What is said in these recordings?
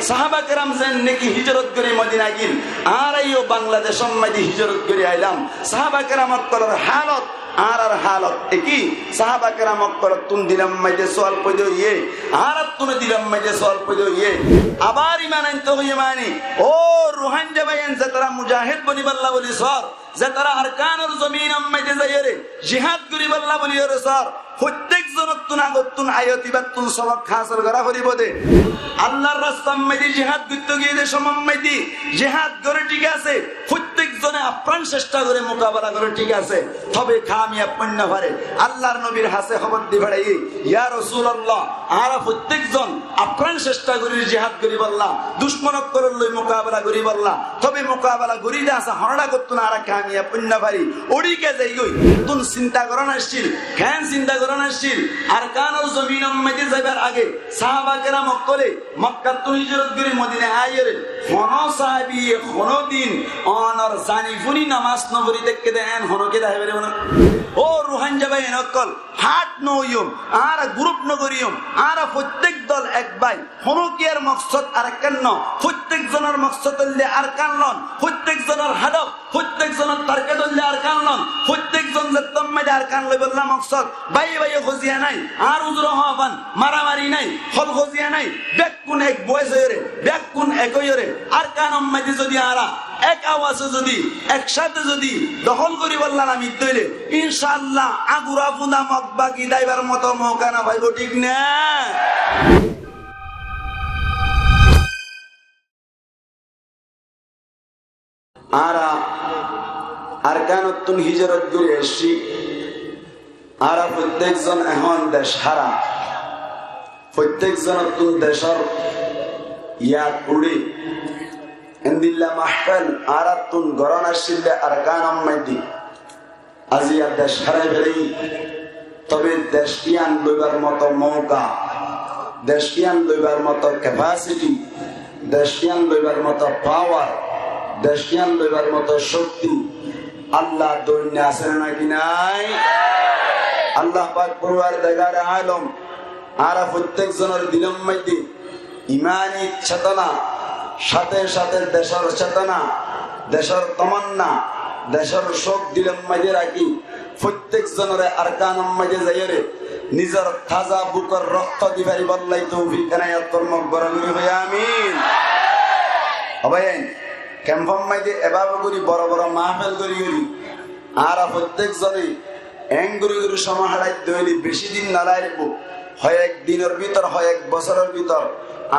সাহাবা কেরাম যেন নাকি হিজরত করে মদিনা গিল আর আইও বাংলাদেশের মধ্যে হিজরত করে আইলাম সাহাবা কেরাম করার হালত আর হালত একই সাহাবা কেরাম করার তুন দিলাম মাঝে সোয়াল পদে ইয়ে আর তুনে দিলাম মাঝে সোয়াল পদে ইয়ে আবার ইমান আনতে হইয়ে মানি ও রুহান জাবাইন যে তারা মুজাহিদ বনি বল্লা বলি সর যে তারা আরকানুল জমিন মাঝে যাইরে জিহাদ করি বল্লা বলি রে সর প্রত্যেক জনক তুন আগতুন আয়াতিবাত তুন সবক হাসিল করা করিব দে আল্লাহর রাস্তা মাঝে জিহাদ করতে গিয়ে দে সমম্মাইতি জিহাদ করে ঠিক আছে প্রত্যেক জনে আপ্রাণ চেষ্টা করে মোকাবেলা করে ঠিক আছে তবে কামিয়াব পণ্য পারে আল্লাহর নবীর হাসে খবর দি ভাড়াই ইয়া রাসূলুল্লাহ আর প্রত্যেক জন আপ্রাণ চেষ্টা করে জিহাদ করি বললা দুশমনক করে লই মোকাবেলা করি বললা তবে মোকাবেলা করি দে আছে হরড়া করতে না আর কামিয়াব পণ্য পারি ওড়িকে যাই গই তুন চিন্তা করন আসছিল কেন চিন্তা করন আসছিল আরকানুল জমিন মাঝে যাবার আগে সাহাবা কেরাম মক্কলে মক্কা তুন হিজরত করে মদিনায় আইরে কোন সাহাবী কোন দিন অনর জানিফুনি নামাজ নবরি দেখকে দেন হনকে দেখাবে না ও রুহান যাবাই নকল হাট নইম আর গ্রুপ নগরিয়ম আর প্রত্যেক দল এক ভাই হনকিয়ার মকসদ আর কেন প্রত্যেক জনের মকসদ হইলে আর কানলন প্রত্যেক জনের হাদক প্রত্যেক জনের টার্গেট হইলে আর কানলন প্রত্যেক জন যে তম্মাইদে আর কান লই বললা মকসদ ভাই ভাই খোঁজিয়া নাই আর উজর হওয়ান মারামারি নাই ফল খোঁজিয়া নাই ব্যাক কোন এক বয়স হইরে ব্যাক কোন একই হইরে আর কান মাঝে যদি আরা এক আওয়াজে যদি একসাথে যদি দখল করি বললাম আমি তৈলে ইনশাআল্লাহ আগুরা ফুদা মকবা কি দাইবার মতো মৌকা না পাইব ঠিক না আরা আরকানুত্তুন হিজরত করে এসছি আরা প্রত্যেকজন এখন দেশ হারা প্রত্যেকজন তুন দেশর ইয়াদ উড়ি এন্দিল্লা মাহফিল আরাতুন গরন আসিলে আরকান মাইদি আজিয়া দেশ হারাই ফেলি তবে দেশটিয়ান লইবার মতো মৌকা দেশটিয়ান লইবার মতো ক্যাপাসিটি দেশটিয়ান লইবার মতো পাওয়ার দেশটিয়ান লইবার মতো শক্তি আল্লাহ দৈন্য আছে নাকি নাই আল্লাহ পাক পরওয়ারদিগার আলম আরা প্রত্যেক জনের দিলম মাইদি ইমানি চেতনা সাথে সাথে দেশের চেতনা দেশের তমান্না দেশের শোক দিলম মাঝে রাখি প্রত্যেক জনের আরকান মাঝে যাইরে নিজের তাজা বুকের রক্ত দিবারি বললাই তৌফিক এনায়াত কর্মক বরগুরি হই আমিন অবাইন ক্যাম্পম মাঝে এভাবে করি বড় বড় মাহফিল করি করি আর প্রত্যেক জনে এঙ্গুরি গুরি সময় হারাই দইলি বেশি দিন নালাই রেখো হয় এক দিনের ভিতর হয় এক বছরের ভিতর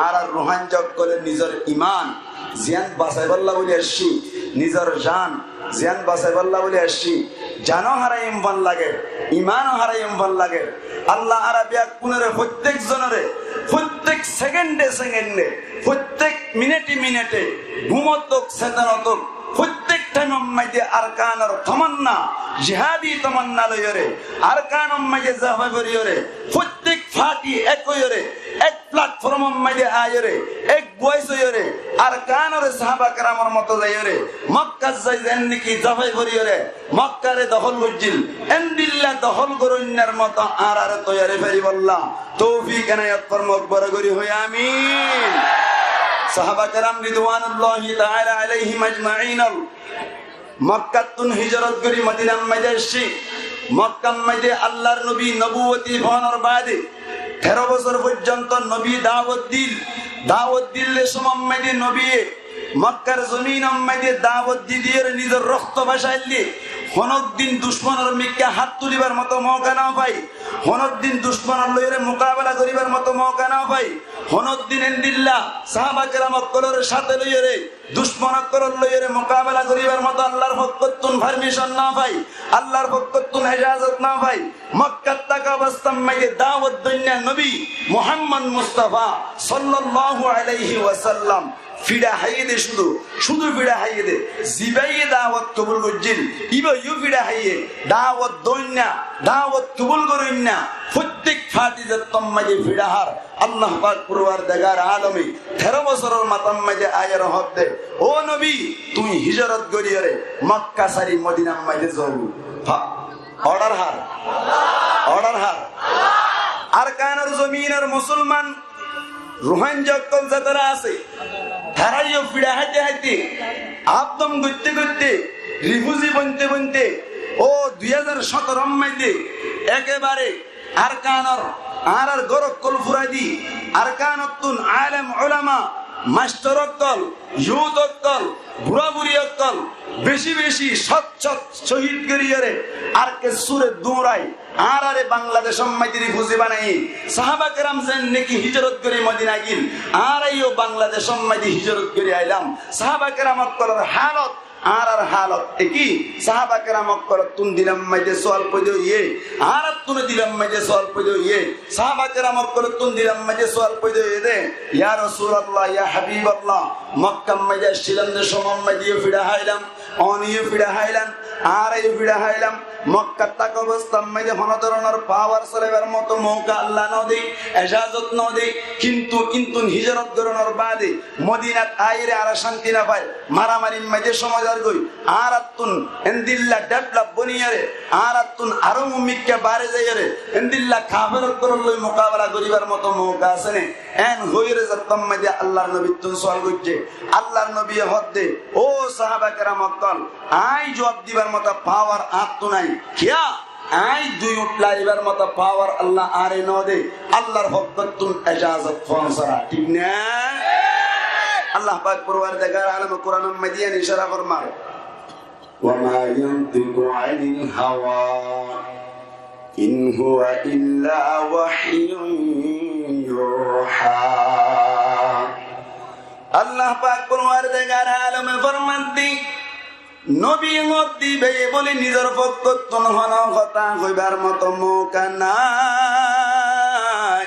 আর রুহান জগ করে নিজের ইমান জিয়ান বাঁচাই বল্লা বলে আসছি নিজের জান জিয়ান বাঁচাই বল্লা বলে আসছি জানো হারাই ইমফান লাগে ইমানও হারাই ইমফান লাগে আল্লাহ আরাবিয়া কুনরে প্রত্যেক জনরে প্রত্যেক সেকেন্ডে সেকেন্ডে প্রত্যেক মিনিটে মিনিটে ঘুমতক চেতনতক প্রত্যেক টাইম মাইদে আরকানের তমান্না জিহাদি তমান্না লইরে আরকান মাইদে জাফা করিরে প্রত্যেক ফাটি একইরে এক প্ল্যাটফর্ম মাইদে আইরে এক বয়স হইরে আরকানের সাহাবা কেরামের মতো যাইরে মক্কা যাই যেন নাকি জাফা করিরে মক্কারে দখল করছিল এন্দিল্লা দখল করন্যার মতো আর তৈরি ফেরি বললাম তৌফিক এনায়াত কর্মক বড় করি হই আমিন সাহাবা কেরাম রিদওয়ানুল্লাহি তাআলা আলাইহিম আজমাইন মক্কা তুন হিজরত করি মদিনা মাঝে এসেছি মক্কা মাঝে আল্লাহর নবী নবুয়তি হওয়ার বাদে 13 বছর পর্যন্ত নবী দাওয়াত দিলে সময় মাঝে নবী মক্কার জমিন মাঝে দাওয়াত দিয়ে নিজের রক্ত ভাসাইলে হনক দিন দুশ্মনের মিক্কা হাত তুলিবার মতো মৌকা না পাই হনক দিন দুশ্মনের লইরে মোকাবেলা করিবার মতো মৌকা না পাই হনক দিন এন্দিল্লা সাহাবা কেরাম কলর সাথে লইরে দুশ্মনক কলর লইরে মোকাবেলা করিবার মতো আল্লাহর পক্ষতুন পারমিশন না পাই আল্লাহর পক্ষতুন ইজাজত না পাই মক্কা তাকা অবস্থান মাইয়ে দাওয়াত দুনিয়া নবী মুহাম্মদ মুস্তাফা সাল্লাল্লাহু আলাইহি ওয়াসাল্লাম ফিডা হাইয়ে দে শুধু ফিডা হাইয়ে দে জিবাইয়ে দাওয়াত কবুল করজিল ইবা ইউ ফিডা হাইয়ে দাওয়াত দইনা দাওয়াত কবুল করিনা প্রত্যেক ফাতিজাত তম্মাজে ফিডাহার আল্লাহ পাক পরওয়ারদিগার আলমী 13 বছরের মাতাম মাঝে আয়ের হক দে ও নবী তুমি হিজরত করিরে মক্কা সারি মদিনা মাঝে যাও অর্ডার হার আরকানের জমিনের মুসলমান রোহিঙ্গা কলজা তারা আছে তারাইও ফিরে হাইতে হাইতে আপদম করতে করতে রিফিউজি বনতে বনতে ও 2017 মাইতে একেবারে আরকানর আর গরকল ফুরাদি আরকানতুন আলেম উলামা মাস্টার অক্কল ইউথ অক্কল বুড়া বুড়ি অক্কল বেশি বেশি সচ্ছ শহীদ করিয়ারে আর কে সুরে দৌড়াই আর আরে বাংলাদেশ সম্মাইতিরি ফুজি বানাই সাহাবা কেরাম যেন নাকি হিজরত করে মদিনা গিল আর আইও বাংলাদেশ সম্মাইতি হিজরত করে আইলাম সাহাবা কেরাম অক্কলের হালত আর হালত একই সাহাবা কেরাম অক্কল তুন দিলাম মাইতে সওয়াল পয়দো ইয়ে আর তুন দিলাম মাইতে সওয়াল পয়দো ইয়ে সাহাবা কেরাম অক্কল তুন দিলাম মাইতে সওয়াল পয়দো ইয়ে দে ইয়া রাসূলুল্লাহ ইয়া হাবিবাল্লাহ মক্কা মাইতে ছিলাম যে সমম মাইতে ফিরা হাইলাম অনিয়ে ফিরা হাইলাম আর এই ফিরা হাইলাম মক্কা তাক অবস্থা মাইতে কোন ধরনের পাওয়ার চলেবার মতো মৌকা আল্লাহ নদী ইজাজত নদী কিন্তু হিজরত করানোর বাদে মদিনাত আইরে আর শান্তি না পায় মারামারি মাইতে সমাজ আরাতুন এন্দিল্লা ডেভেলপ বনিয়ারে আরাতুন আরো মুমিককে বারে যাইরে এন্দিল্লা কাফেরত করলই মোকাবেলা করিবার মতো মৌকা আছে নে এন হইরে যতম মধ্যে আল্লাহর নবী তুন সওয়াল করছে আল্লাহর নবী হদ্দে ও সাহাবা কেরাম অক্কল আই জবাব দিবার মতো পাওয়ার আত্ম নাই কিয়া আই দুই উঠলাইবার মতো পাওয়ার আল্লাহ আরে ন দে আল্লাহর হকতুন ইজাজত ফনসরা ঠিক না আল্লাহ পাক পরওয়ারদিগার আলম কোরআন মাজিয়ান ইশারা ফরমায় ওয়া মা ইয়ানতিকু আনিল হাওয়া ইন হুয়া ইল্লা ওয়াহয়ুন ইউহা আল্লাহ পাক পরওয়ারদিগার আলম ফরমান্তি নবী মদ্দি বে বলে নিজের পক্ষতুন হন কথা কইবার মতো মৌকা নাই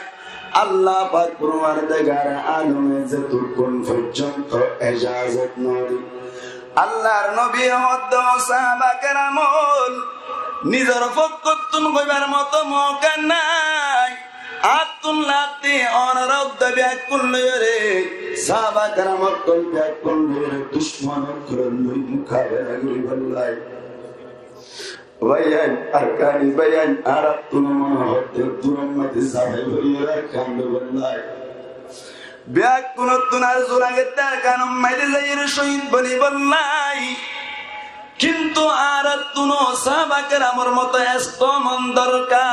আল্লাহ পাক পরওয়ারদিগার আলমে যতক্ষণ পর্যন্ত ইজাজত নদী আল্লাহর নবী হদ্দ সাহাবা কেরামল নিজের পক্ষতুন কইবার মতো মৌকা নাই আতুন লাতে অনরদ ব্যাকুল লয়রে সাহাবা কেরামত কোন ব্যাকুল লয়রে দুশমন করল মুখাবেলা করি বললাই বায়ান আরকানি বায়ান আরাতুন মহদ্দ দুরমতে সাহেব হইরা কান্দ বললাই ব্যাকুল তুনার জোরাগে তার কানম মাইতে যাইর শহীদ বলি বললাই কিন্তু আরাতুন সাহাবা কেরামর মতো এত মন দরকার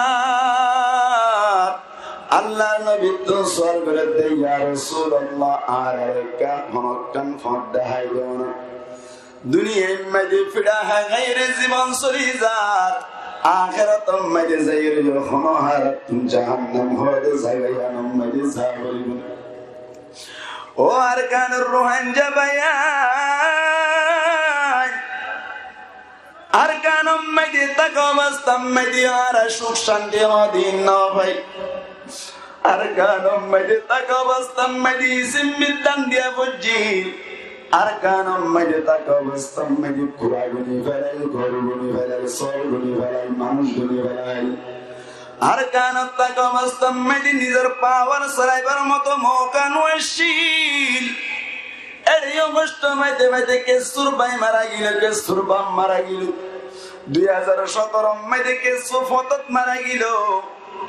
আল্লাহ নবী তো সরবরে দে ইয়া রাসূলুল্লাহ আরাকা হনকান ফদা হাইগন দুনিয়ায় মধ্যে ফিরা হয় গায়রে জীবন সরিজাত আখিরাত মধ্যে যাইর যখন হারাত জাহান্নাম হদে জায়গায়ান মধ্যে যাবলিব ও আরকানুর রোহানজা বায়ান আরকানুম মধ্যে তাকওয়াস্তাম মধ্যে আর সুখ শান্তি অধীন না ভাই আরকানুম মধ্যে তাকওয়াস্তাম মধ্যে সিমিদান দিয়া বুঝিল আরকানুম মধ্যে তাকওয়াস্তাম মধ্যে কুরআনি ফেলাই গরুনি ফেলাই সরগুনি ফেলাই মানুষ গুনি ফেলাই আরকানুত তাকওয়াস্তাম মধ্যে নিজের পাওয়ার সরাইবার মতো মৌকা নয়শীল এই অবস্থা মধ্যে মধ্যে কে সুরবাই মারা গেল কে সুরবাম মারা গেল 2017 মধ্যে কে সুফতত মারা গেল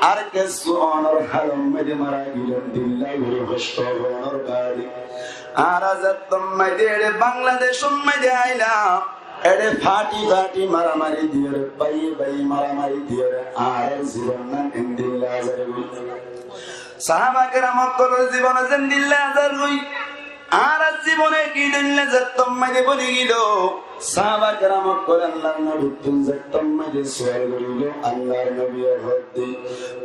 আর কে সুঅনর হালম মধ্যে মারা গেল দিল্লাই ঘুরে হস্তবনর গাড়ি আর আজাতম মধ্যে বাংলাদেশ মধ্যে আইলা এডে ফাটি ফাটি মারামারি দিয়ে বাই বাই মারামারি দিয়ে আর জীবন না ইন্দিল্লা আজার হই সাহাবা কেরাম কল জীবন জিন্দিল্লা আজার হই আর জীবনে কি দিল্লা যতম মধ্যে বলি গিল সাহাবা কেরাম কল আল্লাহর নবী তুম যতম মধ্যে সওয়াল করিল আল্লাহর নবী হদ্দি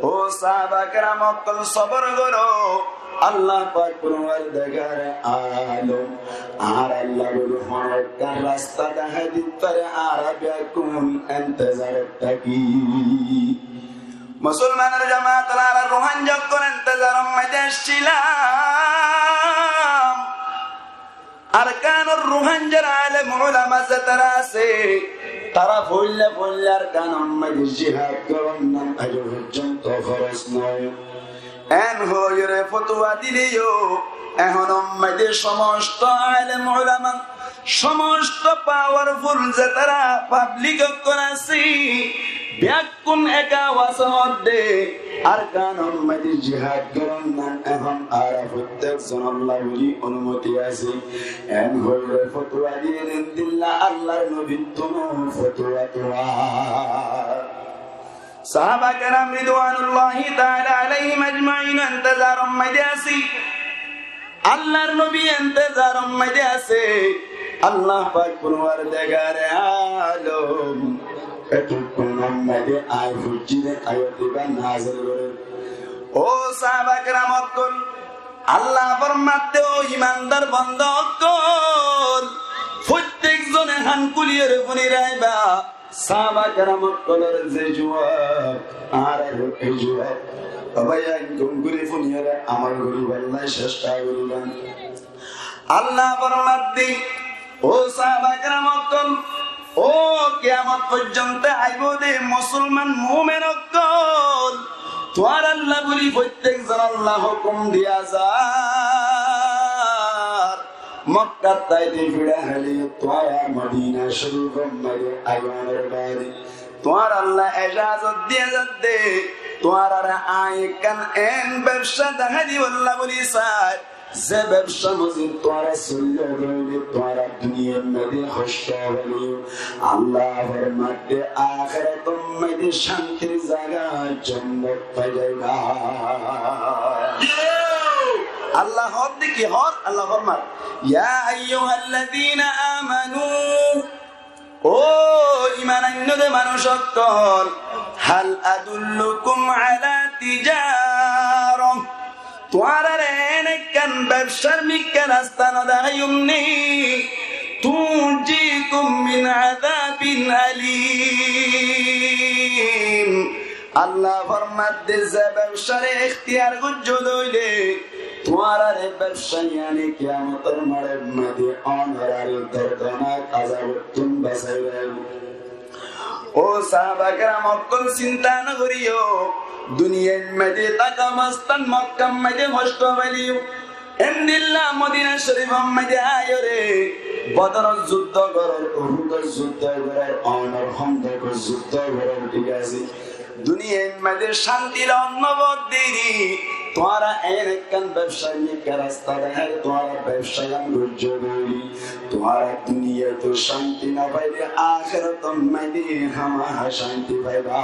ও সাহাবা কেরাম কল সবর করো আল্লাহ পাক পরওয়ারদিগার আলম আর আল্লাহ বলে হরকার রাস্তা দেখাই দিতে আর বেকুন ইন্তজার থাকি মুসলমানের জামাত আর রোহানজা কোন ইন্তজার মধ্যে ছিলাম আরকানুর রোহানজার আলেম উলামা যারা আছে তারা বললে আর কানুন মধ্যে জিহাদ করেন না আজ পর্যন্ত ফরজ নয় এন হইরে ফতোয়া দিলিও এখন মধ্যে সমস্ত আলেম উলামা সমস্ত পাওয়ারফুল যারা পাবলিক করাছি ব্যাকুন একা ওয়াসহদে আরকানুল মাদি জিহাদ করেন না এখন আর প্রত্যেকজন আল্লাহ বলি অনুমতি আছে এন হইলে ফতোয়া দিয়ে দেন দিল্লা আল্লাহর নবী তুমি ফতোয়া তোয়া সাহাবা কেরাম রিদওয়ানুল্লাহি তাআলা আলাইহিম আজমাইন ইন্তজারুম মাদাসি আল্লাহর নবী ইন্তজারুম মাদাসি আল্লাহ পাক পরওয়ারদিগার আলম এতক্ষণ আমাদের আয় ফুজিরে আয়াতটা নাযিল করে ও সাহাবা কেরাম অকল আল্লাহ ফরমাতে ও ঈমানদার বান্দা অকল প্রত্যেকজনে হান কুলিয়ের বনি রাইবা সাহাবা কেরাম অকলের যে জবাব আর এই জবাব ভাইয়া গুনগুরি ফুনিয়ারে আমার গরিব আল্লাহ চেষ্টা করিবেন আল্লাহ ফরমাতে ও সাহাবা কেরাম অকল ও কিয়ামত পর্যন্ত আইব দে মুসলমান মুমিন অকল তোর আল্লাহ বলি প্রত্যেকজন আল্লাহ হুকুম দিয়া যার মক্কা তাইতে ফিরে হলি তোর মদিনা শরীফ মধ্যে আইনের বাড়ি তোর আল্লাহ ইজাজত দিয়ে যাতে তোর আর আয় কান এন ব্যবসা দেখাদি আল্লাহ বলি সাই যে ব্যবসা মজিদ তোরা চললে রইলে তোরা দুনিয়ার মধ্যে কষ্ট হলি আল্লাহর মধ্যে আখিরাতের মধ্যে শান্তির জায়গা জান্নাত পাইবা আল্লাহ হদ দেখি হদ আল্লাহ ফরমান ইয়া আইয়ুহাল্লাযীনা আমানু ও ঈমান আনয়ো মানুষ সকল হাল আদুল্লুকুম আলা তিজারা তোয়ারার এনেকান ব্যবসার মিকা রাস্তা নদায়ুমনি তুজিকুম মিন আযাবিন আলীম আল্লাহ ফরমাতে যে ব্যবসার ইখতিয়ার গুজুদ হইলে তোয়ারার ব্যবসা ইয়ানি কিয়ামতের মাঠের মধ্যে অনরার দর্দনাক আযাব তুম বাসাইবে ও সাহাবা কেরাম অকল চিন্তা না করিও দুনিয়ার মধ্যে টাকা মাস্তান মক্কা মধ্যে কষ্ট হইলিও এন্দিল্লা মদিনা শরীফ মধ্যে আয়রে বদরের যুদ্ধ করার উহুদের যুদ্ধ করার অনর খন্দকের যুদ্ধ করার ঠিক আছে দুনিয়ার মধ্যে শান্তির অন্নবদ দিরি তোরা এনেকান ব্যবসায়ী রাস্তা দেখায় তোরা ব্যবসায় রুজ্জ করি তোরা দুনিয়া তো শান্তি না পাইলে আখিরাত মধ্যে হামা শান্তি পাইবা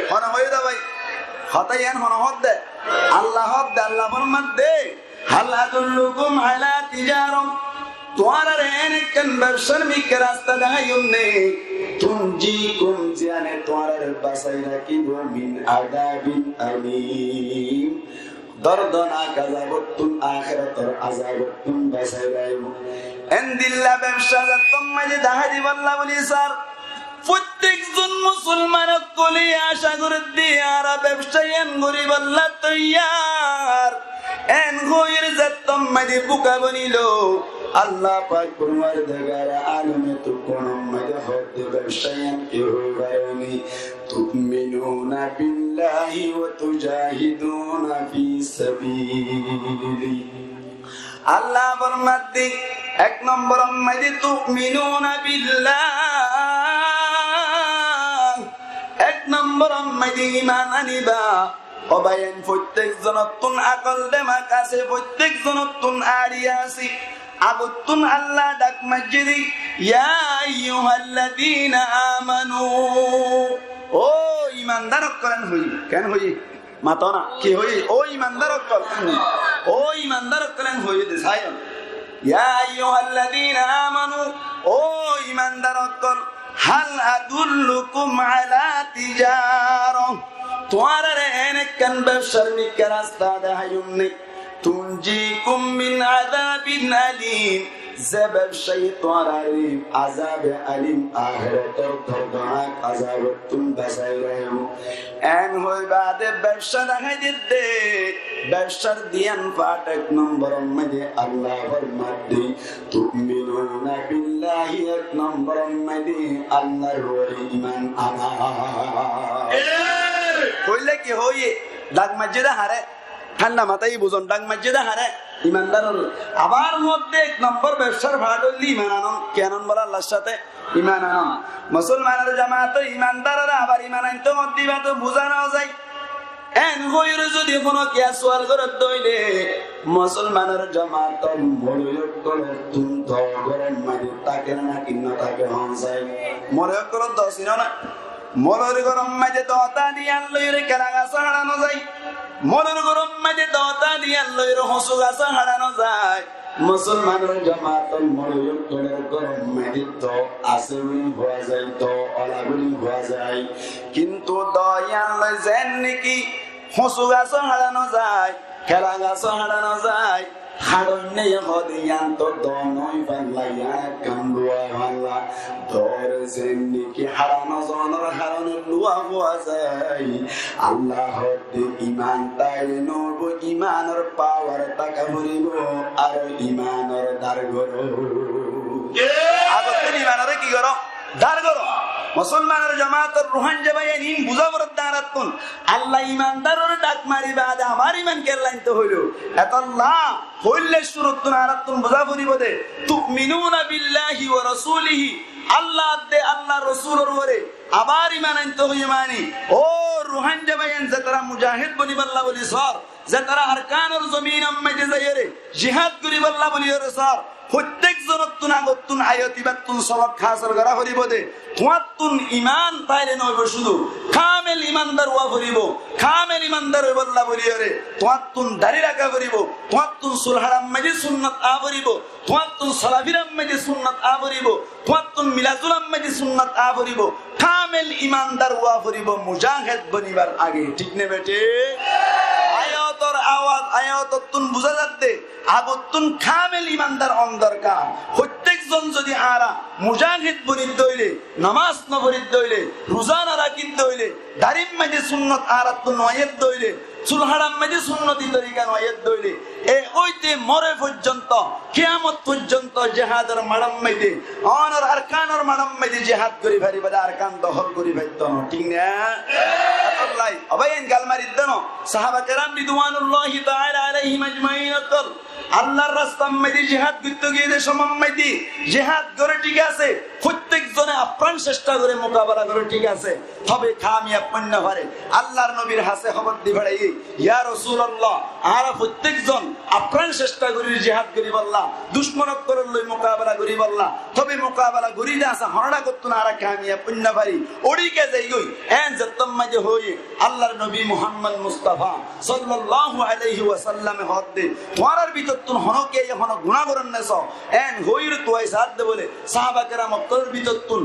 হন হইদা ভাই হতায়ান হন হদ্দে আল্লাহ হদ্দে আল্লাহ ফরমাতে হাল আদুল্লুকুম আলা তিজারা তোরা এনেকান ব্যবসার মিকা রাস্তা দেখায়ুনে তুনজিকুম জানে তোরার বাসাই রাখিব মিন আযাবিন আলীম দর্দনাক আযাবতুন আখিরাতের আযাবতুন বাসাই রাখিব এন্দিল্লা ব্যবসা তোমাকে দাহাদি আল্লাহ বলি স্যার প্রত্যেকজন মুসলমান কলি আশা করে দিয়ার ব্যবসায়ন গরিব আল্লাহ তৈয়ার এন গইর যে তোমাকে বুকা বনিলো আল্লাহ পাক পরওয়ারদিগার আলমে তো কোন মধ্যে হতে ব্যবসায়ন কি হইবানি তুমিনুনা বিল্লাহি ওয়া তুজাহিদুনা ফি সাবিলি আল্লাহ ফরমাতে এক নম্বর মধ্যে তুমিনুনা বিল্লাহ এক নম্বর মধ্যে ঈমান আনিবা অবায়ন প্রত্যেকজন তুন আকল দেমা কাছে প্রত্যেকজন তুন আরিয়াসি আবুতুন আল্লাহ ডাক মসজিদি ইয়া আইয়ুহাল্লাযীনা আমানু ও ঈমানদার করেন হই কেন হই মাতনা কি হই ও ঈমানদার করেন ও ঈমানদার করেন হই দেখায় ইয়া আইয়ুহাল্লাযীনা আমানু ও ঈমানদার কর হাল আদুল্লুকুম আলা তিজারা তোয়ারা এনেকান ব্যবসার মিকা রাস্তা দেখায়ুনে তুনজিকুম মিন আযাবিন আলীম যে ব্যবসায়ী তোরারি আযাবে আলীম আখিরাতের দর্দনাক আযাবতুন বাসাই রাইব এন হইবা দে ব্যবসা দেখাই দিতে ব্যবসার দিয়ান পাট এক নম্বর মধ্যে আল্লাহর মধ্যে তুমিনুনা বিল্লাহি এক নম্বর মধ্যে আল্লাহর ঈমান আনা কইলে কি হইয়ে ডাক মসজিদে হারে ঠান্ডা মাথায় বুঝন ডাক মসজিদে হারে ইমানদার আবার মধ্যে এক নম্বর ব্যবসার ভাড়া হইলি ইমান আনন কেন বলা আল্লাহর সাথে ইমান আনন মুসলমানের জামাত ইমানদাররা আবার ইমান আনতে দিবা তো বোঝানো যায় এন হইরে যদি কোনো কিয়া সোয়াল করে দইলে মুসলমানের জামাত মরয়ক করে তুন্ত গরম মানে তাকে না কিন্ন তাকে হন যায় মরয়ক করে দছিন না মরর গরম মাঝে দতা দিয়ে লইরে কেলা গাছ হারানো যায় মরর গরম মাঝে দতা দিয়ে লইরে হসু গাছ হারানো যায় মুসলমানের জামাত মরয়ক করে গরম মাঝে তো আছে বলি হওয়া যায় তো অলা বলি হওয়া যায় কিন্তু দয়াল লই যেন নাকি হসু গাছ হারানো যায় কেলা গাছ হারানো যায় হারণ্যে হদিয়ান তো দনই পাল্লাইয়া কান্দুয়া ভাল্লা ধর যেমনি হারানো জনের হারানো লুয়া হওয়া যায় আল্লাহ ইমান তাইলে নব ইমানের পাওয়ার টাকা ভরিব আর ইমানের দার গর আগত ইমানের কি করো দার গর মুসলমানের জামাতের রুহান জামাইয়া নিন বুঝাবর দাঁড়াতুন আল্লাহ ইমানদারের ডাক মারি বাদে আমার ইমান কেলাইতে হইল এত আল্লাহ হইলে সুরতুন আরাতুন বুঝা করিব দে তুমিনুনা বিল্লাহি ওয়া রাসূলিহি আল্লাহ দে আল্লাহ রাসূলের উপরে আবার ইমান আনতে হই মানি ও রুহান জামাইয়ান যারা মুজাহিদ বনিব আল্লাহ বলি সর যারা আরকানুল জমিন আম্মাজে যায়রে জিহাদ করিব আল্লাহ বলি রে সর প্রত্যেক জনতুন আগতুন আয়াতিবাতুন সবাব খাসল করা করিব দে তোমাতুন ঈমান তাইলে নইব শুধু কামেল ঈমানদার ওয়া করিব কামেল ঈমানদার হইব আল্লাহ বলি রে তোমাতুন দাড়ি রাখা করিব তোমাতুন সুলহারাম মাজি সুন্নাত আ করিব তোমাতুন সালাফিরাম মাজি সুন্নাত আ করিব তোমাতুন মিলাজুলাম মাজি সুন্নাত আ করিব কামেল ঈমানদার ওয়া করিব মুজাহিদ বনিবার আগে ঠিক নে বেটে আয়াতর আওয়াজ আয়াততুন বুঝা যাচ্ছে আগতুন কামেল ঈমানদার দরকার প্রত্যেকজন যদি আরা মুজাহিদ বনিত দইলে নামাজ ন বনিত দইলে রোজা না রাখিত দইলে দাড়িম মাঝে সুন্নাত আরাতুন ওয়াইদ দইলে সুলহারাম মাঝে সুন্নতি তরিকা ওয়াইদ দইলে এ ওইতে মরে পর্যন্ত কিয়ামত পর্যন্ত জিহাদের মাড়াম মাইদে অনর আরকানের মাড়াম মাইদে জিহাদ করি ভারি বাদা আরকান দখল করি ভাইতো ঠিক না আল্লাহ অবাইন গালমারি দনো সাহাবা কেরাম রিদওয়ানুল্লাহি তাআলা আলাইহিম আজমাইন আতল আল্লাহর রাস্তায় মাইদে জিহাদ করতে গিয়ে সমম মাইদে জিহাদ করে ঠিক আছে প্রত্যেক জনে আপ্রাণ চেষ্টা করে মোকাবেলা করে ঠিক আছে তবে কামিয়াব পণ্য পারে আল্লাহর নবীর হাসে খবর দি ভাড়াই ইয়া রাসূলুল্লাহ আরা প্রত্যেক জন আপ্রাণ চেষ্টা করি জিহাদ করি বললা দুশমনক করে লই মোকাবেলা করি বললা তবে মোকাবেলা করি না আসা হরড়া করতে না আরা কামিয়াব পণ্য পারি ওড়িকে যাই গই এন যতম মাঝে হই আল্লাহর নবী মুহাম্মদ মুস্তাফা সাল্লাল্লাহু আলাইহি ওয়াসাল্লাম হদে তোমার ভিতর তুন হনকে হন গুনাহ করন নেছ এন হইর তুই সাথ দে বলে সাহাবা কেরাম অক্তর ভিতর তুন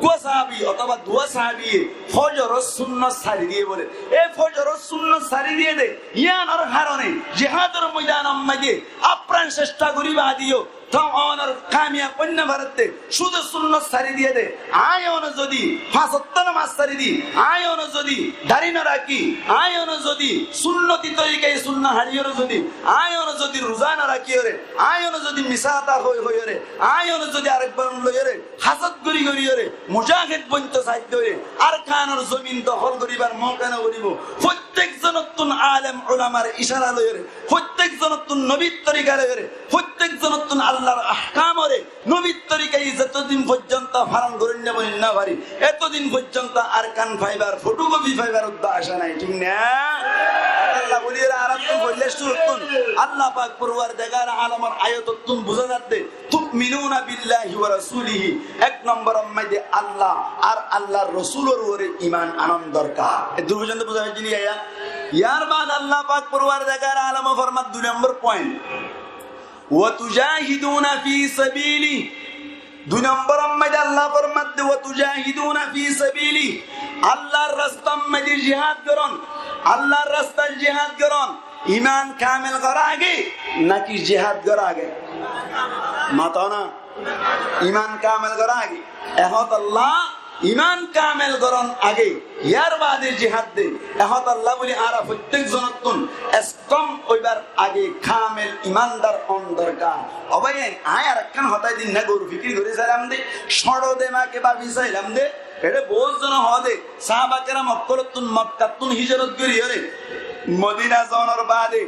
গো সাহাবী অথবা দুয়া সাহাবী ফজর সুন্নাত সারি দিয়ে বলে এই ফজর সুন্নাত সারি দিয়ে দে ইয়ার কারণে জিহাদের ময়দান মাঝে আপ্রাণ চেষ্টা করিবা দিও তাওয়ানার কামিয়াব পণ্য ভারতে শুধু সুন্নাত সারি দিয়ে দে আয়ন যদি ফাসত্তন মাস সারি দি আয়ন যদি দাড়ি না রাখি আয়ন যদি সুন্নতি তরিকায় সুন্নাহ হারিয়র যদি আয়ন যদি রোজা না রাখি রে আয়ন যদি মিসাতা হই হই রে আয়ন যদি আরেকবার লই রে হাসদ করি করি রে মুজাহিদ বন্ত সাহিত্য রে আর কানের জমিন দখল করিবার মৌকা না করিব প্রত্যেক জনতুন আলেম উলামার ইশারা লই রে প্রত্যেক জনতুন নবীর তরিকা লই রে প্রত্যেক জনতুন আল্লাহর আহকাম রে নবীর তরিকায় যতদিন পর্যন্ত ফারাম করেন না বলেন না পারি এতদিন পর্যন্ত আরকান ফাইবার ফটোকপি ফাইবার উদ্দা আসা নাই ঠিক না আল্লাহ বলিরা আরাতুন বললে শুরুতুন আল্লাহ পাক পরওয়ারদিগার আলমের আয়াতুন বুঝা যাচ্ছে তুমিনুনা বিল্লাহি ওয়া রাসূলিহি এক নম্বর মধ্যে আল্লাহ আর আল্লাহর রাসূলের উপরে ঈমান আনন্দ দরকার এই দুই পর্যন্ত বুঝা হইছে নি আয়া ইয়ার বাদ আল্লাহ পাক পরওয়ারদিগার আলম ফরমাত 2 নম্বর পয়েন্ট وتجاهدون في سبيلي 2 নম্বর মধ্যে আল্লাহ ফরমাত وتجاهدون في سبيلي আল্লাহর রাস্তায় মধ্যে জিহাদ করুন আল্লাহর রাস্তায় জিহাদ করুন ঈমান কামেল করা আগে নাকি জিহাদ করা আগে মাতা না ঈমান কামেল করা আগে এহত আল্লাহ ঈমান কামেল করন আগে ইয়ার বাদে জিহাদ দে এহত আল্লাহ বলি আরা প্রত্যেক জনতুন এসকম ওইবার আগে কামেল ঈমানদার অন দরকার অবাইন আয়ার কান হতাই দিন না গরু ফিকির করে সালাম দে সড়ো দে মাকে বা বিসাইলাম দে এটা বহুত জন হদে সাহাবা কেরাম মক্কাতুন হিজরত করি রে মদিনা যাওয়ার বাদে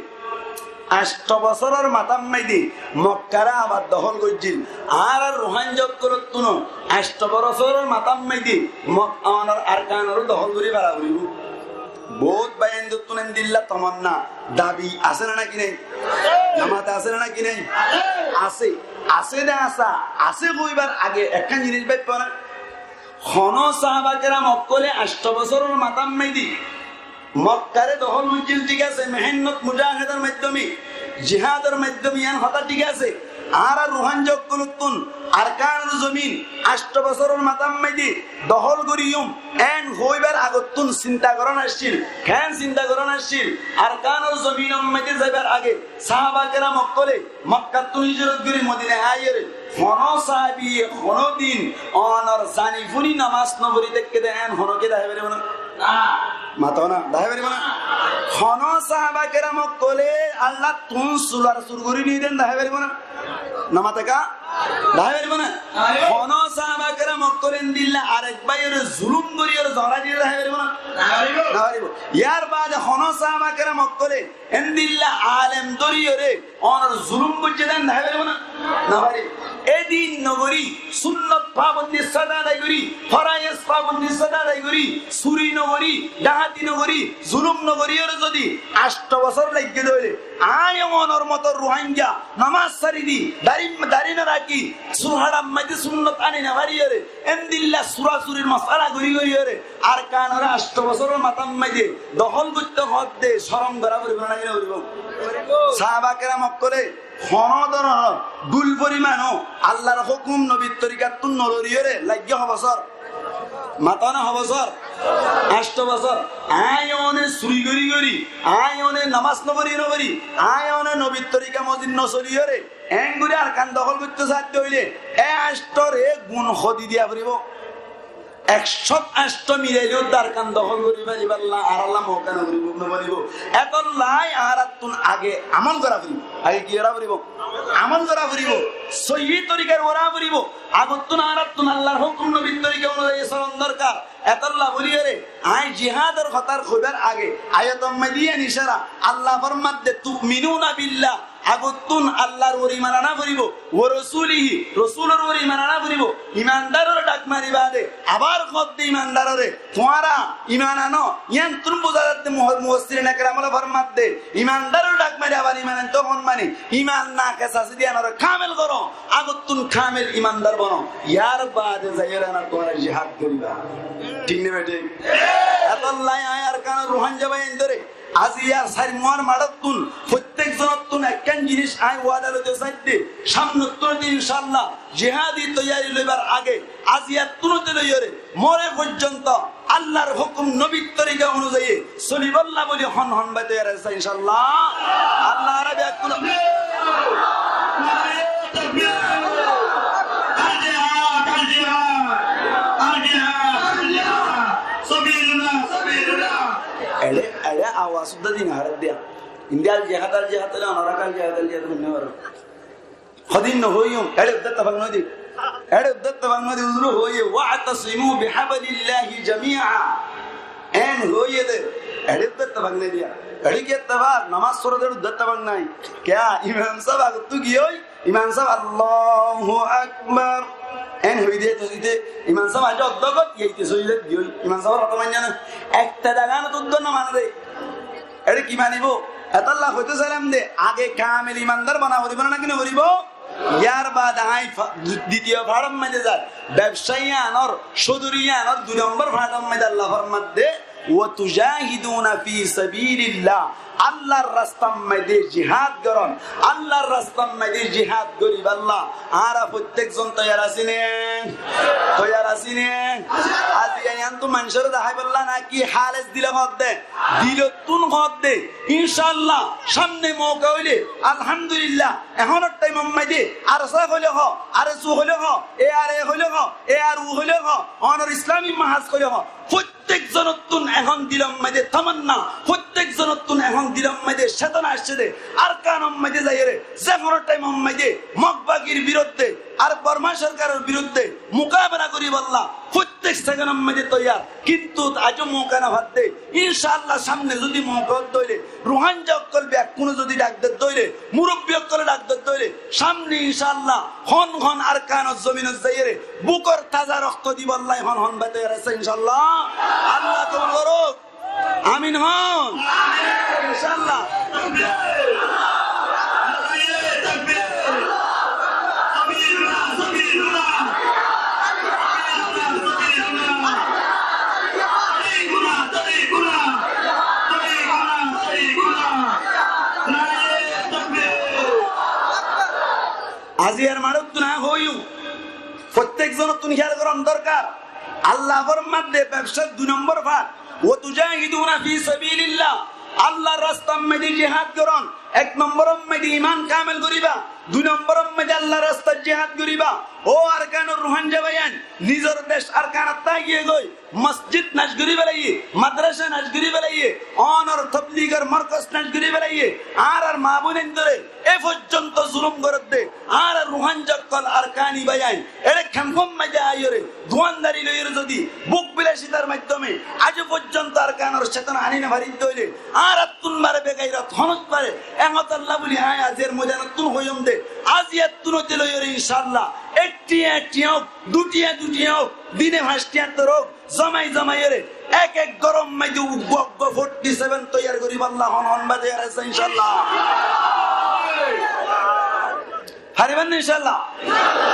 8 বছরের মাতাম মাইদি মক্কারা আবার দখল করছিল আর রোহানজক করতুন 8 বছরের মাতাম মাইদি মক্কার আরকানর দখল করে বাড়াবি বহুত বাইন দুতুন দিল্লা তমান্না দাবি আছে না নাকি নেই নামাতে আছে না নাকি নেই আছে আছে না আছে কইবার আগে একটা জিনিস বাইপ না খন সাহাবাকেরা মক্কলে 8 বছরের মাতাম মাইদি মক্কারে দখল হইছিল ঠিক আছে মেহনত মুজাহিদের মাধ্যমে জিহাদের মাধ্যমে ইয়ান কথা ঠিক আছে আর রোহানজক করতুন আরকানুল জমিন 8 বছরের মাতাম মাইদি দখল করিয়ম এন হইবার আগতুন চিন্তা করন আসছিল কেন চিন্তা করন আসছিল আরকানুল জমিন মাইদি যাইবার আগে সাহাবাকেরা মক্কলে মক্কা তুন হিজরত করে মদিনায় আইরে হনো সাহাবী হনো দিন অনর জানি ফুনি নামাজ নবরি দেখকে দেন হনকে দাইবারে না মাতো না দাইবারে না হনো সাহাবাকেরা মক্কলে আল্লাহ তুন সুলার সুরগুরি নি দেন দাইবারে না নামাতে কা দাইবারে না হনো সাহাবাকেরা মক্কলেন দিল্লা আরেক বাইরে জুলুম করিয়ার জরা দিয়ে দাইবারে না দাইবারে ইয়ার বাদ হনো সাহাবাকেরা মক্কলে এন্দিল্লা আলেম দরিয়রে অনর জুলুম করতে দেন দাইবারে না নাবারে এদিন নগরী সুন্নত পাবন্দি সাদা আদায় করি ফরায়েজ পাবন্দি সাদা আদায় করি সুরি নগরী ডাহাতি নগরী জুলুম নগরীর যদি 8 বছর লাগে ধরে আয় মনর মত রোহিঙ্গা নামাজ সারি দি দাড়ি না রাখি সুহারাম মাঝে সুন্নত আনি না ভারিয়রে এন্দিল্লা সুরাসুরির মশালা গড়ি গড়িয়রে আর কানরা 8 বছরের মাতাম মাঝে দখল করতে হদ দে শরম করা পরিব না করিব সাহাবাকেরা মক্কলে হনদর দুল পরিমাণও আল্লাহর হুকুম নবীর তরিকাত তুন নররিয়রে লাগিয়ে হবসর মাতানা হবসর 8 বছর আয়নে সুরি গরি গরি আয়নে নামাজ নবরি আয়নে নবীর তরিকা মজিন নসরিয়রে এঙ্গুরি আর কান দখল করতে সাধ্য হইলে 8 রে গুণ খদি দিয়া পড়িব 108 মিলাইলেও তার কান দখল করি পারিব আল্লাহ আর আল্লাহ মৌকানা করিব নবরিব এত লাই আর তুন আগে আমল করা করিব আগে কি করা করিব আমল করা করিব সহি তরিকার ওরা করিব আগতুন আর তুন আল্লাহর হুকুম নবীর তরিকা অনুযায়ী চলন দরকার এতল্লাহ বলিরে আই জিহাদের কথার খবর আগে আয়াতুম মাদিয়া নিশারা আল্লাহ ফরমাতে তুমিনুনা বিল্লাহ আগতুন আল্লাহর ওরি মানানা করিব ও রাসূলিহি রাসূলের ওরি মানানা করিব ইমানদারের ডাক মারিবা দে আবার কত ইমানদাররে তোমারা ঈমান আনো ইয়ান তুম বুঝাতে মুফাসসিরিন একরামরা ফরমাতে ইমানদারের ডাক মারি আবার ঈমান আনতো কোন মানে ঈমান না কাসাসি দিয়া নর কামেল করো আগতুন কামেল ইমানদার বনো ইয়ার বাদে যাইরা না তোমরা জিহাদ করিবা ঠিক নেবে ঠিক আল্লাহ আয়ার কান রুহান যাবে ইন্দরে আজিয়ার সারি মোর মারাতুন প্রত্যেক জনতুন একখান জিনিস আই ওয়াদা লতে সাইতে সামনে তোর ইনশাআল্লাহ জিহাদি তৈয়ারি লইবার আগে আজিয়ার তুনতে লইরে মরে পর্যন্ত আল্লাহর হুকুম নবীর তরিকা অনুযায়ী সলিবাল্লাহ বলি হন হন বাই তৈয়ার আছে ইনশাআল্লাহ আল্লাহ আরবি আকুল ada awas sudah di ngaret dia indial jahatal onorakal jahatal menor khadin no hoyum ada tabang no di uzru hoye wa'tasimu bihablillahi jami'a en hoye de ada tabang ne dia ada ke tabak namaz sura de tabang nai kya imam sahab tu giyoy imam sahab Allahu akbar en hoide to ide imam sahab ajo dogot yeite soile giyoy imam sahab ratamanya na ekta dagana tuddo na manade এর কি মানিব আল্লাহ হইতে সালাম দে আগে কামেল ইমানদার বানাবো দিব না কিনা করিব ইয়ার বাদ আই দ্বিতীয় ফাড়ম মধ্যে যায় ব্যবসায়ী আনর সদুরিয়া আনর 2 নম্বর ফাড়ম মধ্যে আল্লাহ ফরমাত দে ওয়া তুজাহিদুনা ফি সাবিলিল্লাহ আল্লাহর রাস্তার মধ্যে জিহাদ করুন আল্লাহর রাস্তার মধ্যে জিহাদ করিব আল্লাহ আর প্রত্যেকজন তৈয়ার আছেন আজ ইয়ান তো মানুষের দেখাই বললা না কি হালেস দিলে হদ দে তুন হদ দে ইনশাআল্লাহ সামনে মৌকা হইলে আলহামদুলিল্লাহ এখনর টাইম মধ্যে আর সা হইলে হ আর সু হইলে হ এ হইলে হ এ আর উ হইলে হ অনর ইসলামী মাহাজ কইলে হ প্রত্যেক জনতুন এখন দিলাম মধ্যে তামান্না প্রত্যেক জনতুন এখন দিলাম মধ্যে চেতনা আসছে দে আর কানম মধ্যে যাইরে যে কোনো টাইম মধ্যে মকবাগির বিরুদ্ধে আর বর্মা সরকারের বিরুদ্ধে মোকাবেলা করি বললাম প্রত্যেক সেকেন্ডের মধ্যে তৈয়ার কিন্তু আজও মৌকা না ভাবতে ইনশাআল্লাহ সামনে যদি মৌকা তৈরি রুহানজা অক্কল ব্যাগ কোনো যদি ডাকতে তৈরি মুরব্বী অক্কলে ডাকতে তৈরি সামনে ইনশাআল্লাহ হন হন আর কান জমিন যাইরে বুকর তাজা রক্ত দি বললাই হন হন বাতে আছে ইনশাআল্লাহ আল্লাহ কবুল করুক আমিন হন ইনশাআল্লাহ আজিয়ার মারক না হইউ প্রত্যেক জন তুমি খেয়াল করার দরকার আল্লাহর মধ্যে ব্যবসার 2 নম্বর ভাগ ও তুজাহিদুনা ফি সাবিলিল্লাহ আল্লাহর রাস্তার মধ্যে জিহাদ করন 1 নম্বরের মধ্যে ঈমান কামেল করিবা 2 নম্বরের মধ্যে আল্লাহর রাস্তায় জিহাদ করিবা ও আরকানুর রুহান জাবায়ান নিজের দেশ আরকানাত তাগিয়ে গই মসজিদ নাজ করি বেলাইয়ে মাদ্রাসা নাজ করি বেলাইয়ে অনর তাবলীগের মারকাজ নাজ করি বেলাইয়ে আর মা বোনেন ধরে এ পর্যন্ত জুলুম করতে আর রুহান জাকল আরকানি বায়ান এর খামখম মজা আইরে দোয়ানদারি লইরে যদি বুক বিলাসিতার মাধ্যমে আজ পর্যন্ত আরকানের চেতনা আনি না ভারিত হইলে আর তুন মারে বেগাইরাত হনস পারে এমত আল্লাহ বলি আয় আজের ময়দানে তুন হইম দে আজিয়াত তুনতে লইরে ইনশাআল্লাহ একটিয়া দুটিয়া দিনে ভাসটিয়া তো রোগ জমাই রে এক গরম মাইদু 47 তৈয়ার করি আল্লাহ হন বাজে আছে ইনশাআল্লাহ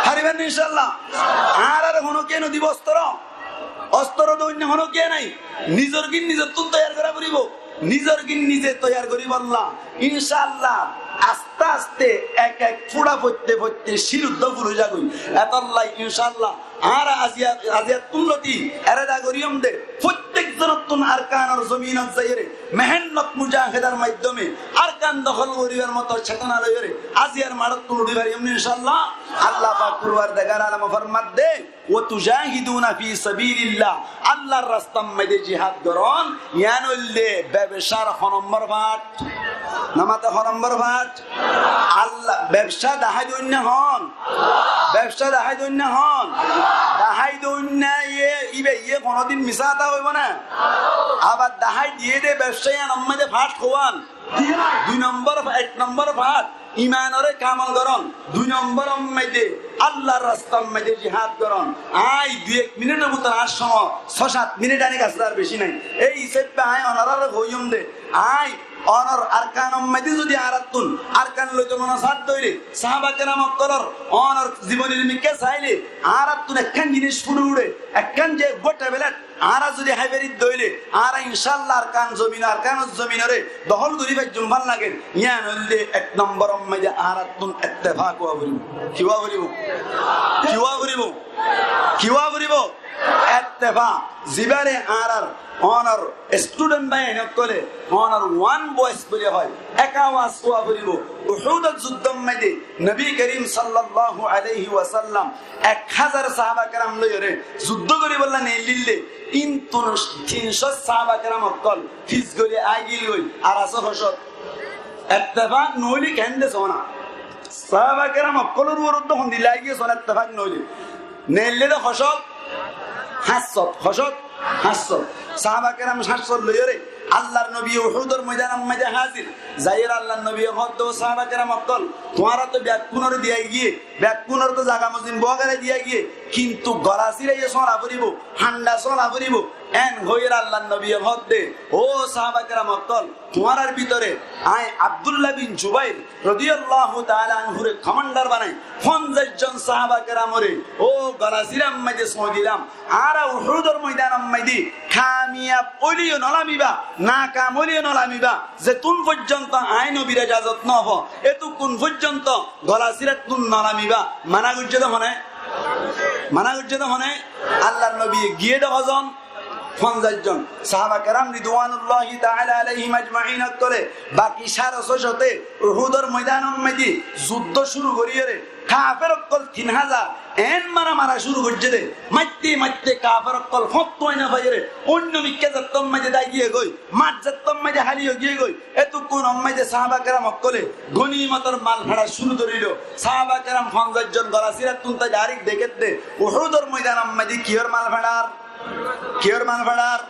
হারিবেন ইনশাআল্লাহ আর হনো কেন দিব অস্ত্র দৈন্য হনো কে নাই নিজের গিন নিজের তুন তৈয়ার করা করিব নিজের গিন নিজে তৈয়ার করিব আল্লাহ ইনশাআল্লাহ আস্তে আস্তে এক ফুড়া পড়তে শিরুদ্ধ ফুল যাগুই এত আল্লাহ ইনশাআল্লাহ আর আজিয়া তুলতি এরাদা করিয়ম দে প্রত্যেক জনতুন আরকানের জমিনত যাইরে মেহনত মুজাহিদার মাধ্যমে আরকান দখল করিবার মত চেতনা লইরে আজিয়ার মারত তুলুড়ি পারিম ইনশাআল্লাহ আল্লাহ পাক পরওয়ারদিগার আলম ফরমাত দে ও তুজাহিদুনা ফি সাবিলিল্লাহ আল্লাহর রাস্তার মধ্যে জিহাদ করন ইয়ানুল্লে ব্যবসার নম্বর ভাট নামাতে নম্বর ভাট আল্লাহ ব্যবসা দাহাই দৈন্য হন দাহাই দৈন্য ইয়ে কোনদিন মিশাতা হইব না আবার দাহাই দিয়ে দে ব্যবসায়ী নম্বরে ভাট খোয়ান 2 নম্বর 1 নম্বর ভাট ইমানরে কামাল করন 2 নম্বর মধ্যে আল্লাহর রাস্তার মধ্যে জিহাদ করন আই 2-1 মিনিটের মতো আর সময় 6-7 মিনিট আনি কাছে আর বেশি নাই এই হিসেবে আই অনারার হইম দে আই অনর আরকান মধ্যে যদি আরাতুন আরকান লইতে মন সাথ দইরে সাহাবা কেরাম কলর অনর জীবনের মিকে চাইলে আরাতুন একখান জিনিস ফুড়ে উড়ে একখান যে গোটা বেলাট আরা যদি হাইবেরি দইলে আরা ইনশাআল্লাহ আরকান জমিনরে দখল করিবে জুমবান লাগেন ইয়া নইলে 1 নম্বর মধ্যে আরাতুন ইত্তেফাক কিওয়া করিব ইত্তেফাক জিবারে আরার অনার স্টুডেন্ট বাই নকলে অনার ওয়ান ভয়েস বলে হয় একা আওয়াজ কোয়া করিব উহুদের যুদ্ধের মধ্যে নবী করিম সাল্লাল্লাহু আলাইহি ওয়াসাল্লাম 1000 সাহাবা کرام লইরে যুদ্ধ করি বললা নে লিল্লে 300 সাহাবা کرام অকল ফিস গলি আগিল গই আর আছে হসত ইত্তেফাক নইলি কেন্দে সোনা সাহাবা کرام অকলর বিরুদ্ধে হন দিলাই গিয়ে সোনা ইত্তেফাক নইলি নেলে তো হসত সাহাবা কেরাম হাসর লইরে আল্লাহর নবী উহুদের ময়দানের মধ্যে হাজির যাইর আল্লাহর নবী হদ সাহাবা কেরাম অকল তোমারা তো ব্যাকুনর দিয়া গিয়ে ব্যাকুনর তো জায়গা মসজিদ বগারে দিয়া গিয়ে কিন্তু গলাসিরে সোনা পরিব হান্ডা সোনা পরিব এন হইর আল্লাহর নবী হদ ও সাহাবা কেরাম অকল তোমার ভিতরে আই আব্দুল্লাহ বিন জুবাইর রাদিয়াল্লাহু তাআলা আনহুর কমান্ডার বানাই 50 জন সাহাবা কেরামরে ও গলাসিরাম মধ্যে সো দিলাম আর উহুদের ময়দানের মধ্যে কামিয়াব ওলিও নলামিবা নাকাম ওলিও নলামিবা যে তুন পর্যন্ত আইন নবীর ইজাজত নহ এতু কোন পর্যন্ত গলাসিরাত তুন নলামিবা মানা গুজ্জত হনে আল্লাহর নবী গিয়ে দহজন 50 জন সাহাবা کرام রিদওয়ানুল্লাহি তাআলা আলাইহিম আজমাইন করে বাকি 650 উহুদের ময়দানের মধ্যে যুদ্ধ শুরু করিয়ে কাফের অকল 3000 এন মারা শুরু করছে রে মাইতে কাফের অকল ফতোয় না ভাইরে অন্য মিক্কে যতম মাঝে দাইয়ে গই মাঠ যতম মাঝে হারিয়ে গিয়ে গই এত কোন মাঝে সাহাবা কেরাম অকলে গনিমতের মাল ভাড়া শুরু করিল সাহাবা কেরাম 50 জন গলা সিরাত তুনতা জারিক দেখে দে উহুদের ময়দান মাঝে কিয়র মাল ভাড়ার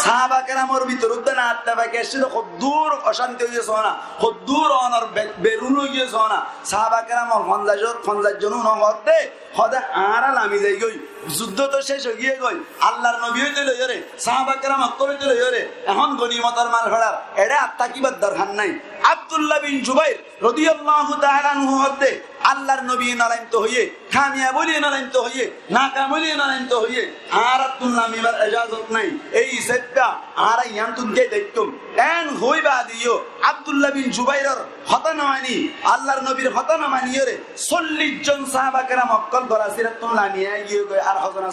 সাহাবা কেরামের ভিতর উদ্যান আত্মাবাকে এসেছিল খুব দূর অশান্তি হয়েছে না খুব দূর অনর বেরুন হয়েছে না সাহাবা কেরাম 50 জন নহতে হদে আড়াল আমি যাই গই যুদ্ধ তো শেষ হয়ে গিয়ে গই আল্লাহর নবী হইতে লইরে সাহাবা কেরাম হইতে লইরে এখন গনিমতের মাল ভাড়ার এটা আত্মা কিবার দরকার নাই আব্দুল্লাহ বিন জুবাইর রাদিয়াল্লাহু তাআলা আনহু হতে আল্লাহর নবী নারায়ণত হইয়ে কামিয়া বলি নারায়ণত হইয়ে নাকাম বলি নারায়ণত হইয়ে আর আব্দুল্লাহ মিবার ইজাজত নাই এই সেটা আর ইয়ান্তুন কে দেখতুম এন হইবা দিও আব্দুল্লাহ বিন জুবাইরের হতানা মানি আল্লাহর নবীর হতানা মানিয়ে রে 40 জন সাহাবা কেরাম অকল গলা সিরাতুল্লাহ নিয়ে গিয়ে গই আর হজন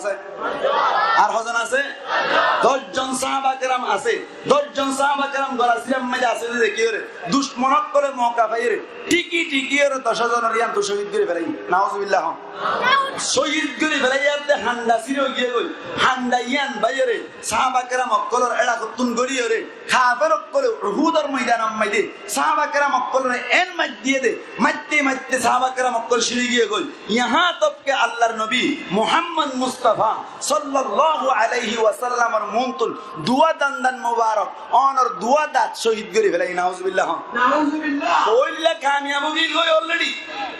আছে 10 জন সাহাবা কেরাম আছে 10 জন সাহাবা কেরাম গলা সিরাম মধ্যে আছে দেখিও রে দুশমনক করে মওকা পাইরে টিকি এর 10 জনের ইয়ান তো শহীদ করে ফেলাই নাউজুবিল্লাহ শহীদ করে ফেলাই আর হান্ডা সিরো গিয়ে গই হান্ডা ইয়ান বাইরে সাহাবা কেরাম অকলর এড়া কতুন গড়িয়ে রে কাফের অকল উহুদের ময়দান মাইদে সাহাবা কেরাম অকল এন মাইদ দিয়ে দে মাইতে সাহাবা কেরাম অকল সিঁড়ি গিয়ে গই ইহা তক কে আল্লাহর নবী মুহাম্মদ মুস্তাফা সাল্লাল্লাহু আলাইহি ওয়াসাল্লামের মুনতুল দুয়া দান মুবারক অনর দুয়া দাঁত শহীদ করে ফেলাই নাউজুবিল্লাহ ওইলা কামিয়াব গিয়ে গই অলরেডি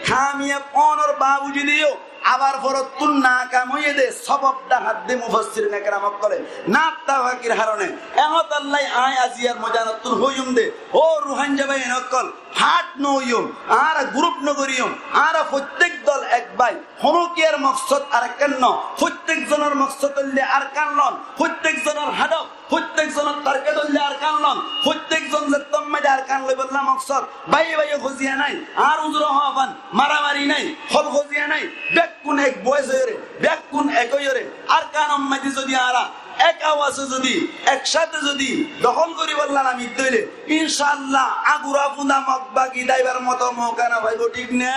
কামিয়াব অনর বাবুজি দিও আবার ফরতুন না কাম হয়ে দে সববটা হাত দে মুফাসসিরিন کرام করে না তাওয়াকির হারনে এহত আল্লাহ আয় আজিয়ার মজানাতুল হইম দে ও রুহান যাবে নকল হাট নইম আর গ্রুপ নগরিয়ম আর প্রত্যেক দল এক ভাই হনকিয়ার মকসদ আর কেন প্রত্যেক জনের মকসদ হইলে আর কানলন প্রত্যেক জনের হাদক প্রত্যেক জনের টার্গেট হইলে আর কানলন প্রত্যেক জন যে তম্মাদে আর কান লই বললা মকসদ ভাই খুঁজিয়া নাই আর উজর হওয়ান মারামারি নাই হল খুঁজিয়া নাই বেকুন এক বয়স হইরে বেকুন একই হইরে আর কান আম্মাদি যদি আরা এক আওয়াজে যদি একসাথে যদি দখল করি বললাম আমি তৈলে ইনশাআল্লাহ আগুরা ফুনা মকবাগি দাইবার মতো মৌকা না ভাইব ঠিক না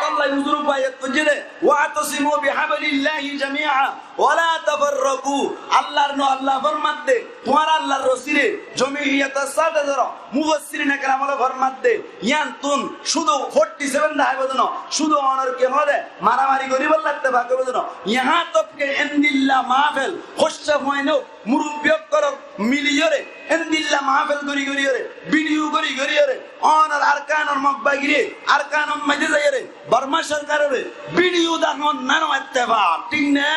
আল্লাহ হুজুর বাইয়াত কইলে ওয়াতাসিমু বিহাবলিল্লাহি জামিআ ওয়ালা তাফাররাকু আল্লাহর নো আল্লাহ ফরমাত দে তোমার আল্লাহর রসিলে জমিয়াত সাদা ধরো মুফাসসিরিন کرام ফরমাত দে ইয়ান তুন শুধু 47 দাই বদন শুধু অনর কে হদে মারামারি করি বলতে ভাগে বদন ইহা তক ইনদিল্লাহ মাহফিল খুশা হইনো মুরব্বিয়ক কর মিলিয়রে ইনদিল্লাহ মাহফিল করি রে ভিডিও করি রে অনর আরকানর মকবাগিরে আরকানম মজে যায়রে বর্মা সরকারের ভিডিও দেখুন নানো ইত্তেফা ঠিক না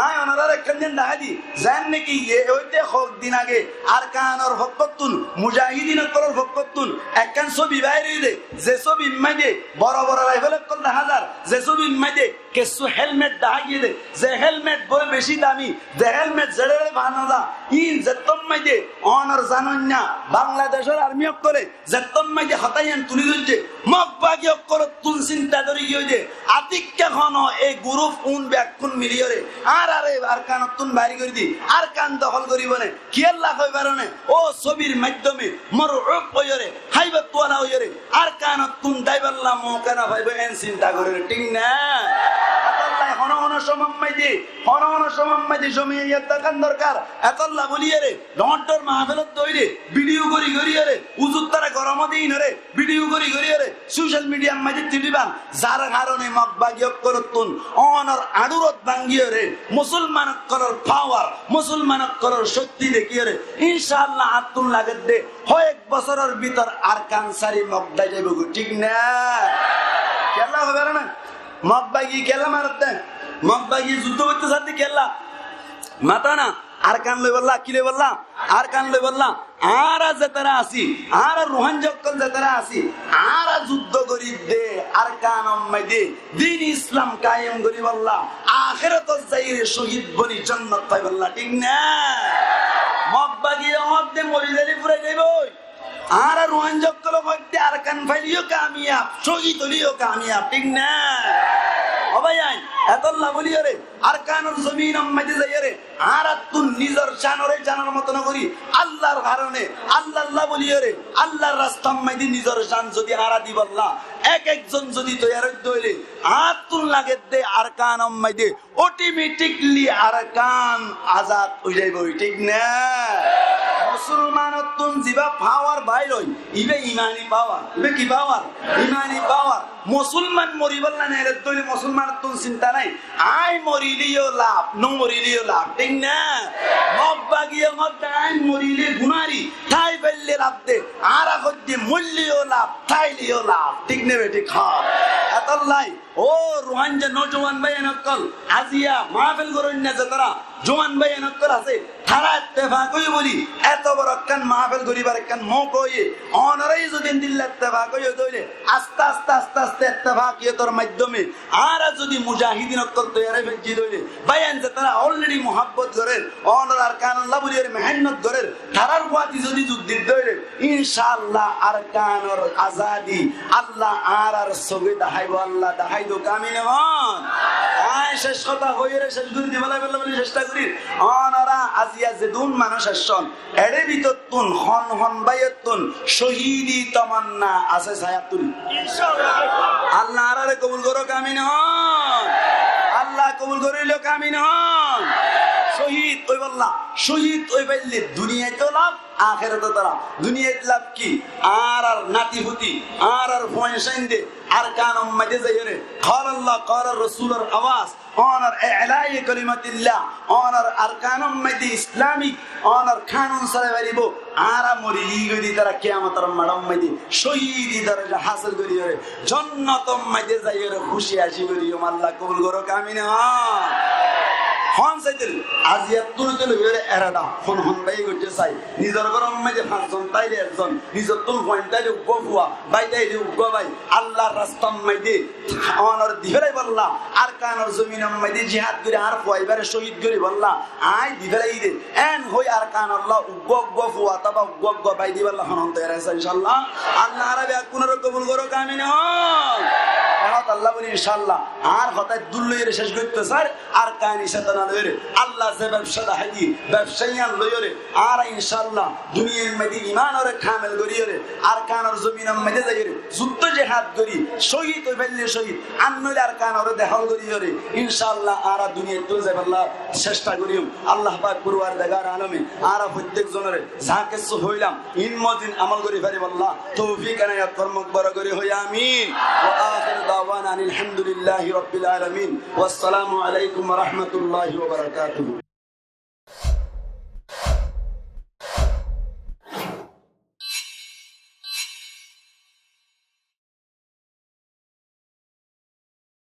আয় ওনারা একদিন দাহাদি জান নাকি ওইতে হক দিন আগে আরকানর ফকতুন মুজাহিদিন করল ফকতুন একখান ছবি বাইরে দে যে ছবি মাইদে বড় রাইফেল কল 1000 যে ছবি মাইদে কিছু হেলমেট দাগিয়ে দে যে হেলমেট বড় বেশি দামি যে হেলমেট জড়ে বানাদা ইন যেতম মাইদে অনর জানন্যা বাংলাদেশের আর্মি করে যেতম মাইদে হতাইয়ান তুলি দিচ্ছে মকবাগি করে তুল চিন্তা করি গিয়ে যে আতিক্কা খন এই গ্রুপ উন ব্যাকুন মিলিয়রে আরে আর কানতুন বাইরে করে দি আর কান দখল করিব না কি আল্লাহ কই পারনে ও ছবির মাধ্যমে মরউব হইরে হাইবা তোনা হইরে আর কানতুন দাইবাল্লাহ মৌকানা ভাইবে এন চিন্তা করে ঠিক না আল্লাহ হন সমাম্মাইদি জমিয়ত দেখান দরকার আল্লাহ বলিয়ে রে ডন্টর মাহফিলত তৈরি ভিডিও করি রে উজুত তারা গরম দিন রে ভিডিও করি রে সোশ্যাল মিডিয়ার মাঝে দিলিবান যার কারণে মকবাগিয়ক করতুন অনর আডুরত ভাঙ্গিয়ে রে মুসলমান করার পাওয়ার মুসলমান করার শক্তি দেখিয়ে রে ইনশাআল্লাহ আতুন লাগে দে হয় এক বছরের ভিতর আর কানসারি মকদা যাইব ঠিক না কেলা হবে না মকবাগি কেলা মারতে মকবাগি যুদ্ধ করতে সাথে কেলা মাতা না আর কান লই বললা কি লই বললা আর কান লই বললা আর যেতারা আসি আর রোহান জক্কল যেতারা আসি আর যুদ্ধ করি দে আর কান আম্মাই দে দিন ইসলাম কায়েম করি বললা আখিরাত যাইরে শহীদ বনি জান্নাত পাই বললা ঠিক না মকবাগি হদ্দে মরিদারি পুরে যাইব আর রোহান জক্কল হদ্দে আর কান ফাইলিও কামিয়াব শহীদ হলিও কামিয়াব ঠিক না অবায়াই এতল্লাহ বলিয়ে রে আর কানুর জমিন আম্মাইতে যাইয়ে রে আর তুই নিজের জানরে জানার মতন করি আল্লাহর কারণে আল্লাহ বলিয়ে রে আল্লাহর রাস্তা আম্মাইতে নিজের জান যদি আরা দিবল্লাহ এক একজন যদি তৈয়ার হইলে আতুল লাগে দে আরকান মাইদে অটোমেটিকলি আরকান আজাদ হয়ে যাইব, ঠিক না? মুসলমানত্বন জিবা পাওয়ার বাইর হই ইবে ইমানি পাওয়ার, ইবে কি পাওয়ার? ইমানি পাওয়ার। মুসলমান মরিবল না নেরে তৈলে মুসলমানত্বন চিন্তা নাই, আই মরিলিও লাভ ন মরিলিও লাভ, ঠিক না? মব্বা গিয়ে মদ্দা আই মরিলে গুনারি তাই ফেললে লাভ দে, আর আগত দিয়ে মূল্যও লাভ তাইলিও লাভ, ঠিক নেবে, ঠিক? হ্যাঁ এত লাই ও রোহান যে নজওয়ান ভাই নকল আজিয়া মাহফিল করুন না, যে তারা জোয়ান ভাই নকল আছে তারা ইত্তেফাক হয়ে বলি এত বড় কান মাহফিল করিবার কান মৌকয়ে অনারাই যদি দিল্লা ইত্তেফাক হয়ে দইলে আস্তে আস্তে আস্তে আস্তে ইত্তেফাকিয়তের মাধ্যমে আর যদি মুজাহিদিন নকল তৈরি ফেলছি দইলে ভাইয়ান যে তারা অলরেডি মোহাব্বত করেন অনার আর কানুল্লাহ বলির মেহনত করেন তারার বাতি যদি যুদ্ধ দইলে ইনশাআল্লাহ আর কানর আজাদি আল্লাহ আর সবে দেখাইব, আল্লাহ দেখাইব কামিন হন। আয় শেষ কথা হয়ে শেষ করে দিবেলা বলে চেষ্টা করি অনারা আজিয়া যে দুন মানুষ আসন এড়ে ভিতরতুন হন হন বাইতুন শহীদি তামান্না আছে ছায়াতুল ইনশাআল্লাহ আল্লাহ আরে কবুল করো কামিন হন, আল্লাহ কবুল করিল কামিন হন। শহীদ ওই বললা শহীদ ওই পাইলে দুনিয়াতে লাভ আখেরাতে তারা দুনিয়াতে লাভ কি আর আর নাতি হুতি আর আর ফয়সাইন দে আর কানম মাঝে যাইরে قال الله قال الرسول আওয়াজ অনার ইলাই কালিমাতিল্লাহ অনার আরকানুম মাঝে ইসলামিক অনার কানুন সারা বলিব আর মরিলি গদি তারা কিয়ামতের মাডম মাঝে শহীদি দরজা হাসিল করিয়ে জান্নাতম মাঝে যাইরে খুশি আসি করিও আল্লাহ কবুল করো কামিন হন সাইতেল আজিয়া তুলতেল হইরে এরাডা হন হন বাই গজে সাই নিজর গরম মাঝে পাঁচজন তাইলে একজন নিজর তুল পয়েন্টাইলে উগফুয়া বাইটাইলে উগ বাই আল্লাহর রাস্তাম মাইদে অনর দিবেলাই বললা আর কানর জমিনম মাইদে জিহাদ করে আর ফয়বারে শহীদ করে বললা আই দিবেলাই দে এন হই আর কান আল্লাহ উগফুয়া তবা উগ বাই দিবেলা হন হন তৈরি আছে ইনশাআল্লাহ আল্লাহ আরবে কোনর কবুল করো কামিন হন আল্লাহ বলি ইনশাআল্লাহ আর হঠাৎ দুল্লইরে শেষ করতে স্যার আর কাহিনী সাদানা লইরে আল্লাহ যে ব্যবসা দাহাই ব্যবসায়িয়ান লইরে আর ইনশাআল্লাহ দুনিয়ার মধ্যে ঈমান ওরে কামেল করিরে আর কানর জমিনের মধ্যে যাইরে যুদ্ধ জিহাদ করি শহীদ হই ফেললে শহীদ আন্নলে আর কানর দেখাল করিরে ইনশাআল্লাহ আর দুনিয়ার তো যাবে আল্লাহ চেষ্টা করিম আল্লাহ পাক কুরওয়ার দেগার আলমে আর প্রত্যেক জনের যা কিছু হইলাম ইনমদিন আমল করি পারি আল্লাহ তৌফিক এনায়াত কর্মক বড় করে হই আমিন ওয়া আখির দাওয়ানা আলহামদুলিল্লাহি রাব্বিল আলামিন ওয়াসসালামু আলাইকুম ওয়া রাহমাতুল্লাহি ওয়া বারাকাতুহু।